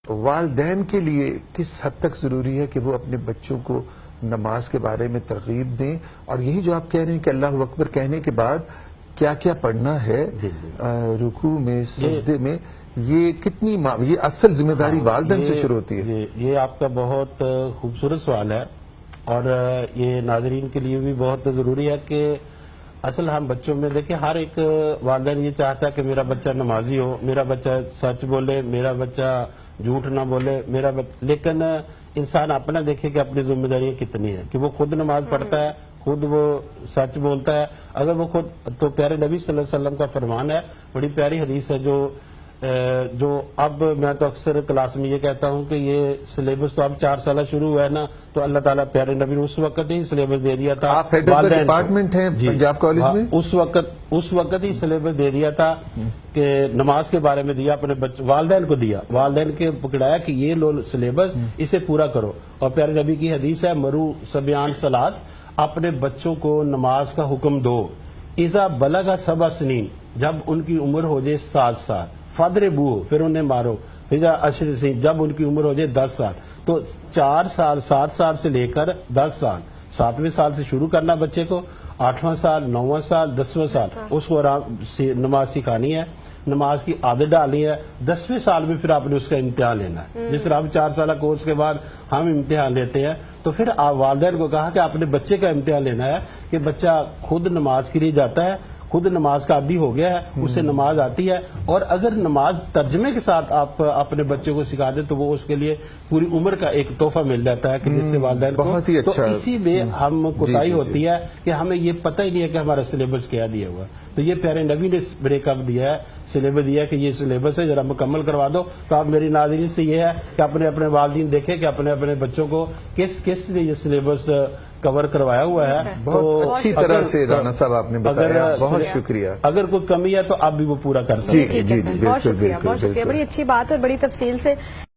والدین کے لیے کس حد تک ضروری ہے کہ وہ اپنے بچوں کو نماز کے بارے میں ترغیب دیں، اور یہی جو آپ کہہ رہے ہیں کہ اللہ اکبر کہنے کے بعد کیا کیا پڑھنا ہے رکوع میں، سجدے میں، یہ کتنی یہ اصل ذمہ داری والدین سے شروع ہوتی ہے؟ یہ آپ کا بہت خوبصورت سوال ہے، اور یہ ناظرین کے لیے بھی بہت ضروری ہے کہ اصل ہم بچوں میں دیکھیں، ہر ایک والدین یہ چاہتا ہے کہ میرا بچہ نمازی ہو، میرا بچہ سچ بولے، میرا بچہ جھوٹ نہ بولے، لیکن انسان اپنا دیکھے کہ اپنی ذمہ داریاں کتنی ہیں، کہ وہ خود نماز پڑھتا ہے، خود وہ سچ بولتا ہے۔ اگر وہ خود تو پیارے نبی صلی اللہ علیہ وسلم کا فرمان ہے، بڑی پیاری حدیث ہے جو اب میں تو اکثر کلاس میں یہ کہتا ہوں کہ یہ سلیبس تو اب 4 سالہ شروع ہوا ہے نا، تو اللہ تعالیٰ پیارے نبی نے اس وقت ہی سلیبس دے دیا تھا۔ آپ ہیڈ آف دی ڈپارٹمنٹ ہیں پنجاب کالج میں؟ اس وقت ہی سلیبس دے دیا تھا کہ نماز کے بارے میں دیا، اپنے والدین کو دیا، والدین کے پکڑایا کہ یہ لو سلیبس، اسے پورا کرو۔ اور پیارے نبی کی حدیث ہے، مرو سبیان صلات، اپنے بچوں کو نماز کا حکم دو، اذا بلغ 7 سنین، جب ان کی عمر ہو جائے 7 سال، فضربوہ، پھر انہیں مارو، اذا 10 سنین، جب ان کی عمر ہو جائے 10 سال۔ تو 4 سال، 7 سال سے لے کر 10 سال، 7ویں سال سے شروع کرنا بچے کو، 8واں سال، 9واں سال، 10واں سال اس کو نماز سکھانی ہے، نماز کی عادت ڈالنی ہے۔ 10ویں سال میں پھر آپ نے اس کا امتحان لینا ہے۔ جس طرح ہم 4 سالہ کورس کے بعد ہم امتحان لیتے ہیں، تو پھر آپ والدین کو کہا کہ اپنے بچے کا امتحان لینا ہے کہ بچہ خود نماز کے لیے جاتا ہے، خود نماز کا عادی ہو گیا ہے، اسے نماز آتی ہے، اور اگر نماز ترجمے کے ساتھ آپ اپنے بچے کو سکھا دیں تو وہ اس کے لیے پوری عمر کا ایک تحفہ مل جاتا ہے کہ جس سے والدین کو تو اسی میں ہم کوتاہی ہوتی ہے کہ ہمیں یہ پتہ ہی نہیں ہے کہ ہمارا سلیبس کیا دیا ہوا۔ تو یہ پیارے نبی نے بریک اپ دیا ہے، سلیبس دیا ہے کہ یہ سلیبس ہے، ذرا مکمل کروا دو۔ تو آپ میری ناظرین سے یہ ہے کہ اپنے والدین دیکھیں کہ اپنے بچوں کو کس نے یہ سلیبس کور کروایا ہوا ہے۔ بہت اچھی طرح سے رانا صاحب آپ نے بتایا، بہت شکریہ۔ اگر کوئی کمی ہے تو آپ بھی وہ پورا کر سکتے ہیں۔ جی جی، بہت شکریہ، بہت شکریہ، بڑی اچھی بات ہے، بڑی تفصیل سے